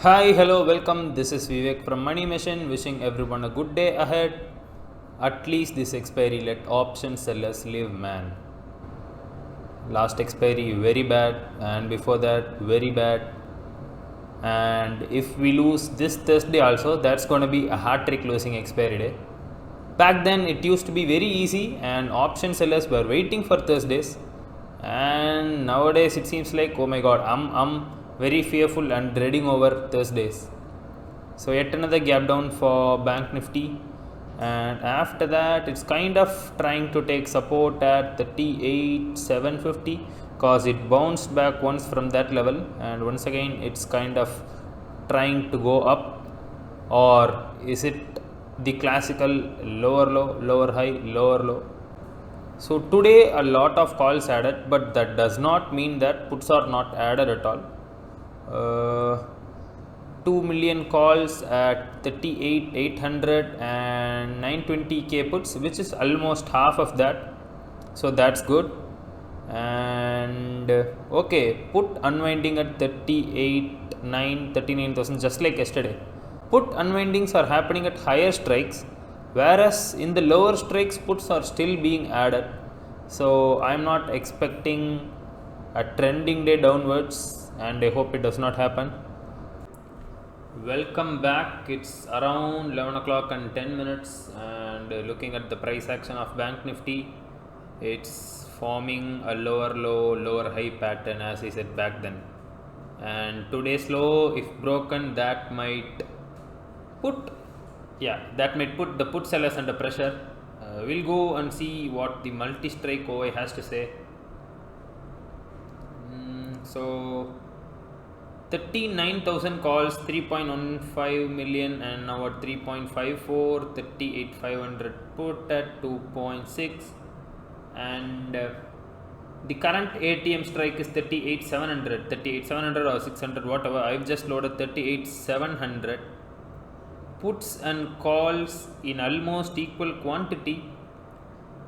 Hi, hello, welcome. This is Vivek from Money Mission, wishing everyone a good day ahead. At least this expiry let option sellers live, man. Last expiry very bad, and before that very bad. And if we lose this Thursday also, that's gonna be a hard trick losing expiry day. Back then it used to be very easy, and option sellers were waiting for Thursdays. And nowadays it seems like, oh my god, I'm very fearful and dreading over Thursdays. So yet another gap down for Bank Nifty, and after that it's kind of trying to take support at 38,750 because it bounced back once from that level, and once again it's kind of trying to go up. Or is it the classical lower low, lower high, lower low? So today a lot of calls added, but that does not mean that puts are not added at all. 2 million calls at 38,800 and 920k puts, which is almost half of that. So that's good. And okay, put unwinding at 39,000 just like yesterday. Put unwindings are happening at higher strikes, whereas in the lower strikes puts are still being added. So I'm not expecting a trending day downwards, and I hope it does not happen. Welcome back. It's around 11 o'clock and 10 minutes, and looking at the price action of Bank Nifty, it's forming a lower low, lower high pattern as I said back then. And today's low, if broken, that might put the put sellers under pressure. We'll go and see what the multi-strike OI has to say. So 39,000 calls, 3.15 million, and now at 3.54, 38,500 put at 2.6, and the current ATM strike is 38,700 or 600, whatever. I've just loaded 38,700 puts and calls in almost equal quantity.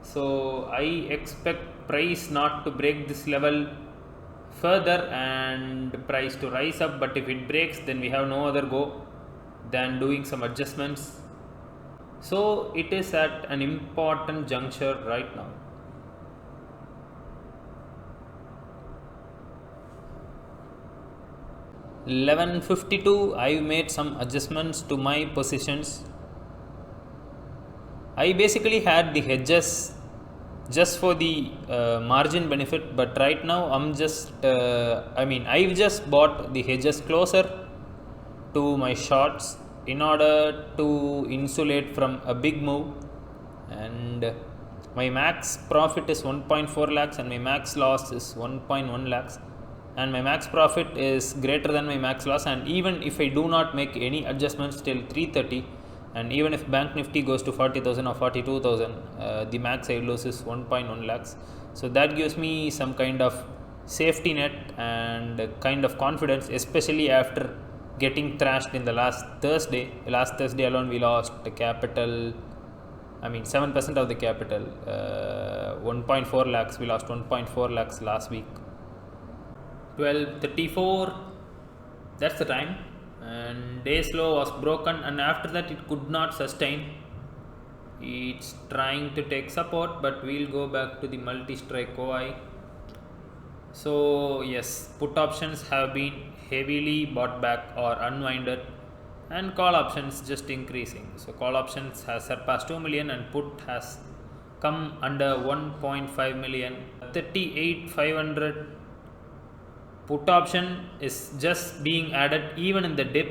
So I expect price not to break this level further and price to rise up, but if it breaks, then we have no other go than doing some adjustments. So it is at an important juncture right now. $11.52, I've made some adjustments to my positions. I basically had the hedges just for the margin benefit, but right now I've just bought the hedges closer to my shorts in order to insulate from a big move. And my max profit is 1.4 lakhs and my max loss is 1.1 lakhs, and my max profit is greater than my max loss. And even if I do not make any adjustments till 3:30, and even if Bank Nifty goes to 40,000 or 42,000, the max I lose is 1.1 lakhs. So that gives me some kind of safety net and kind of confidence, especially after getting thrashed in the last Thursday. Last Thursday alone we lost the capital, 7% of the capital, 1.4 lakhs. We lost 1.4 lakhs last week. 12:34, that's the time, and day's low was broken, and after that it could not sustain. It's trying to take support, but we'll go back to the multi-strike OI. So yes, put options have been heavily bought back or unwinded, and call options just increasing. So call options has surpassed 2 million and put has come under 1.5 million. 38,500 put option is just being added even in the dip.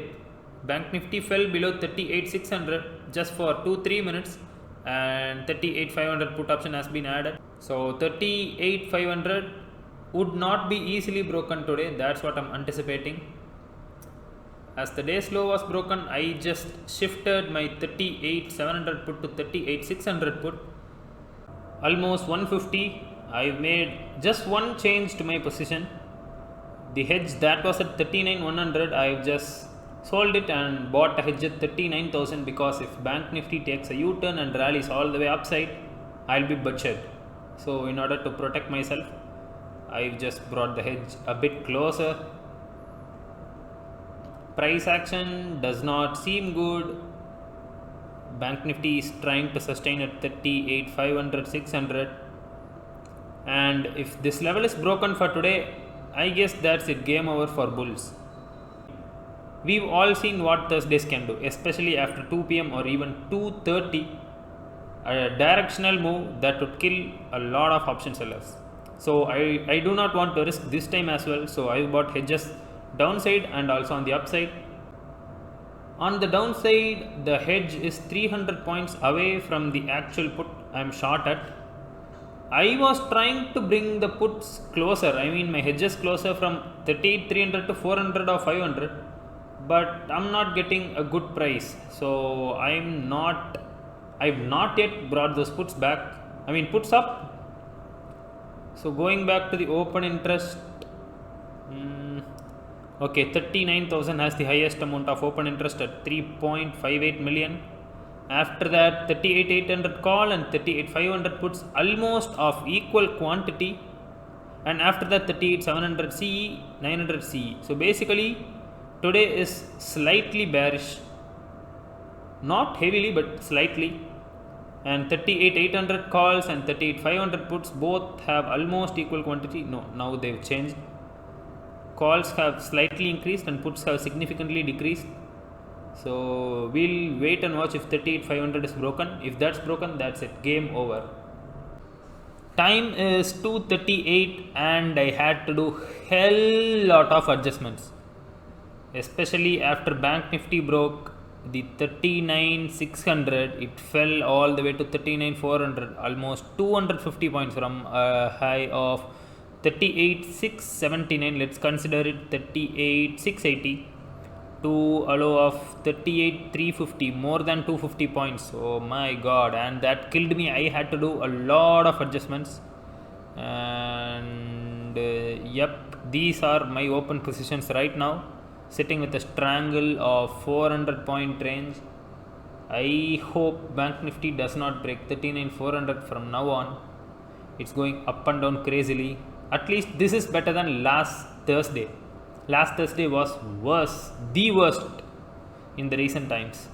Bank Nifty fell below 38,600 just for 2-3 minutes, and 38,500 put option has been added. So 38,500 would not be easily broken today. That's what I'm anticipating. As the day's low was broken, I just shifted my 38,700 put to 38,600 put, almost 150. I've made just one change to my position. The hedge that was at 39,100, I've just sold it and bought a hedge at 39,000, because if Bank Nifty takes a U-turn and rallies all the way upside, I'll be butchered. So in order to protect myself, I've just brought the hedge a bit closer. Price action does not seem good. Bank Nifty is trying to sustain at 38, 500, 600. And if this level is broken for today, I guess that's it, game over for bulls. We've all seen what Thursdays can do, especially after 2 p.m. or even 2:30. A directional move that would kill a lot of option sellers. So I do not want to risk this time as well. So I bought hedges downside and also on the upside. On the downside, the hedge is 300 points away from the actual put I'm short at. I was trying to bring the puts closer, I mean my hedges closer from 38,300 to 400 or 500, but I'm not getting a good price. So I've not yet brought those puts back, I mean puts up. So going back to the open interest, okay, 39,000 has the highest amount of open interest at 3.58 million. After that, 38,800 call and 38,500 puts, almost of equal quantity. And after that, 38,700 CE, 900 CE. So basically, today is slightly bearish, not heavily but slightly. And 38,800 calls and 38,500 puts both have almost equal quantity. No, now they've changed. Calls have slightly increased and puts have significantly decreased. So we'll wait and watch if 38,500 is broken. If that's broken, that's it, game over. Time is 2:38 and I had to do hell lot of adjustments, especially after Bank Nifty broke the 39,600. It fell all the way to 39,400, almost 250 points from a high of 38,679. Let's consider it 38,680 to a low of 38,350, more than 250 points. Oh my god, and that killed me. I had to do a lot of adjustments. And yep, these are my open positions right now, sitting with a strangle of 400 point range. I hope Bank Nifty does not break 39,400 from now on. It's going up and down crazily. At least this is better than last Thursday. Last Thursday was worse, the worst in the recent times.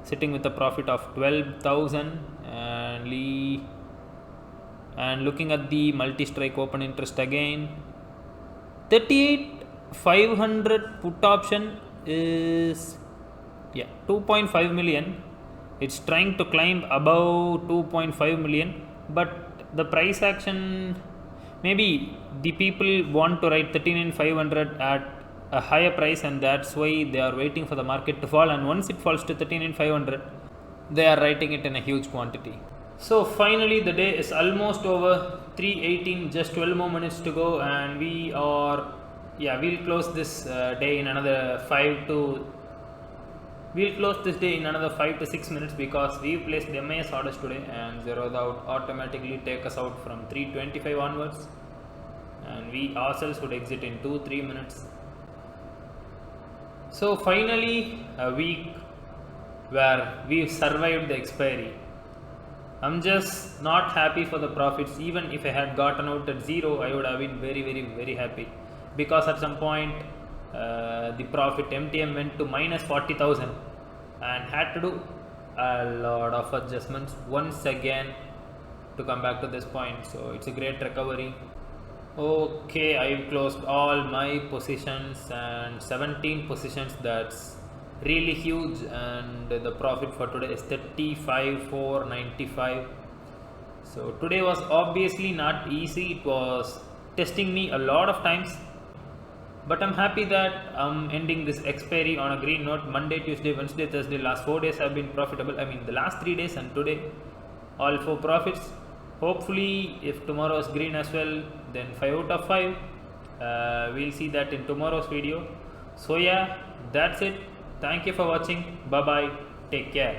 Sitting with a profit of 12,000 and looking at the multi-strike open interest again. 38,500 put option is 2.5 million. It's trying to climb above 2.5 million, but the price action, maybe the people want to write 39,500 at a higher price, and that's why they are waiting for the market to fall, and once it falls to 39,500 they are writing it in a huge quantity. So finally the day is almost over, 3:18, just 12 more minutes to go, and we'll close this day in another 5 to 6 minutes, because we placed MAS orders today and Zerodha would automatically take us out from 3:25 onwards, and we ourselves would exit in 2-3 minutes. So finally a week where we've survived the expiry. I'm just not happy for the profits. Even if I had gotten out at zero, I would have been very, very, very happy, because at some point the profit MTM went to minus 40,000 and had to do a lot of adjustments once again to come back to this point. So it's a great recovery. Okay, I've closed all my positions and 17 positions. That's really huge, and the profit for today is 35,495. So today was obviously not easy. It was testing me a lot of times, but I'm happy that I'm ending this expiry on a green note. Monday, Tuesday, Wednesday, Thursday, last 4 days have been profitable. I mean the last 3 days, and today all 4 profits. Hopefully if tomorrow is green as well, then 5 out of 5. We'll see that in tomorrow's video. So yeah, that's it. Thank you for watching. Bye bye. Take care.